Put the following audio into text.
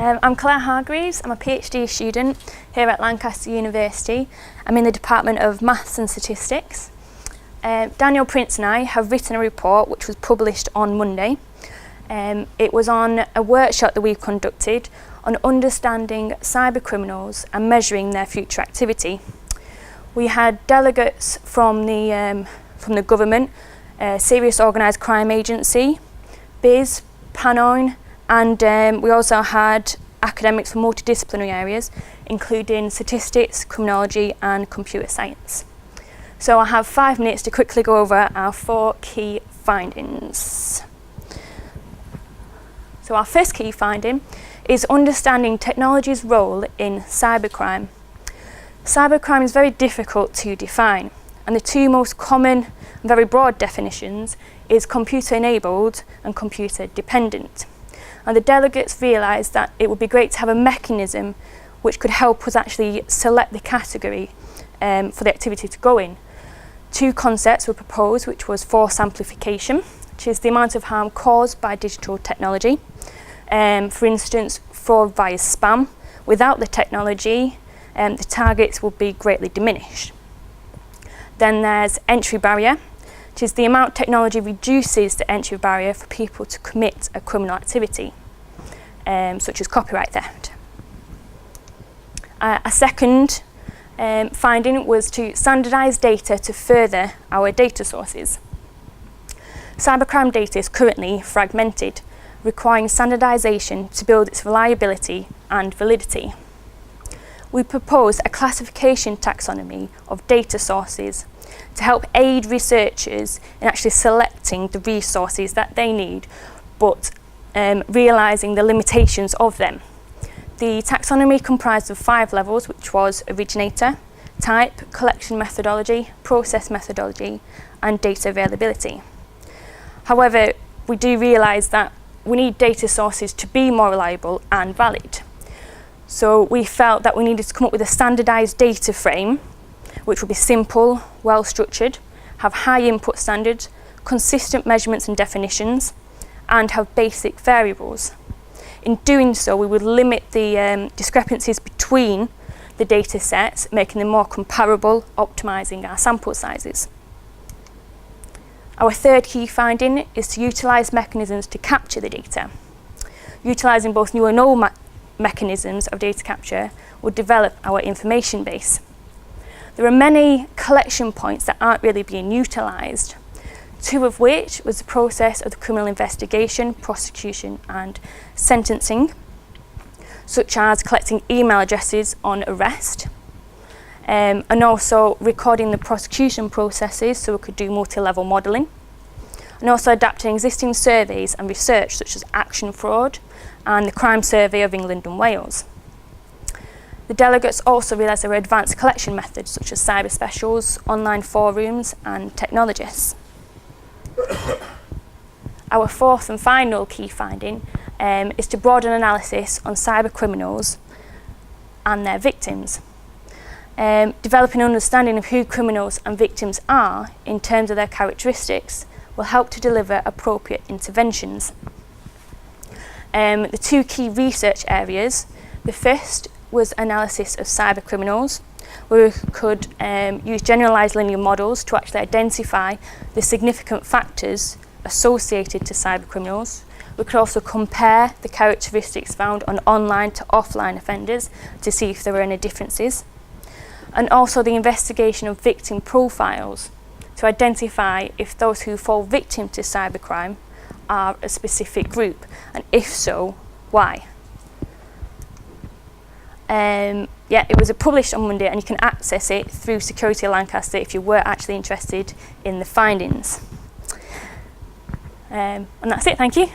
I'm Claire Hargreaves. I'm a PhD student here at Lancaster University. I'm in the Department of Maths and Statistics. Daniel Prince and I have written a report which was published on Monday. It was on a workshop that we've conducted on understanding cyber criminals and measuring their future activity. We had delegates from the government, Serious Organised Crime Agency, BIS, Panoin, and we also had academics from multidisciplinary areas, including statistics, criminology and computer science. So I have 5 minutes to quickly go over our 4 key findings. So our first key finding is understanding technology's role in cybercrime. Cybercrime is very difficult to define, and the 2 most common and very broad definitions is computer-enabled and computer-dependent. And the delegates realised that it would be great to have a mechanism which could help us actually select the category for the activity to go in. 2 concepts were proposed, which was force amplification, which is the amount of harm caused by digital technology. For instance, fraud via spam. Without the technology, the targets would be greatly diminished. Then there's entry barrier, which is the amount technology reduces the entry barrier for people to commit a criminal activity, such as copyright theft. A second finding was to standardise data to further our data sources. Cybercrime data is currently fragmented, requiring standardisation to build its reliability and validity. We proposed a classification taxonomy of data sources to help aid researchers in actually selecting the resources that they need, but realising the limitations of them. The taxonomy comprised of 5 levels, which was originator, type, collection methodology, process methodology, and data availability. However, we do realise that we need data sources to be more reliable and valid. So we felt that we needed to come up with a standardised data frame, which would be simple, well structured, have high input standards, consistent measurements and definitions, and have basic variables. In doing so, we would limit the discrepancies between the data sets, making them more comparable, optimising our sample sizes. Our third key finding is to utilise mechanisms to capture the data. Utilising both new and old mechanisms of data capture will develop our information base. There are many collection points that aren't really being utilised, 2 of which was the process of the criminal investigation, prosecution and sentencing, such as collecting email addresses on arrest, and also recording the prosecution processes so we could do multi-level modelling, and also adapting existing surveys and research such as action fraud and the crime survey of England and Wales. The delegates also realised there were advanced collection methods such as cyber specials, online forums and technologists. Our 4th and final key finding is to broaden analysis on cyber criminals and their victims. Developing an understanding of who criminals and victims are in terms of their characteristics will help to deliver appropriate interventions. The 2 key research areas, the first was analysis of cyber criminals, where we could use generalised linear models to actually identify the significant factors associated to cyber criminals. We could also compare the characteristics found on online to offline offenders to see if there were any differences. And also the investigation of victim profiles to identify if those who fall victim to cybercrime are a specific group, and if so, why. It was published on Monday and you can access it through CRESTxLancaster if you were actually interested in the findings. And that's it, thank you.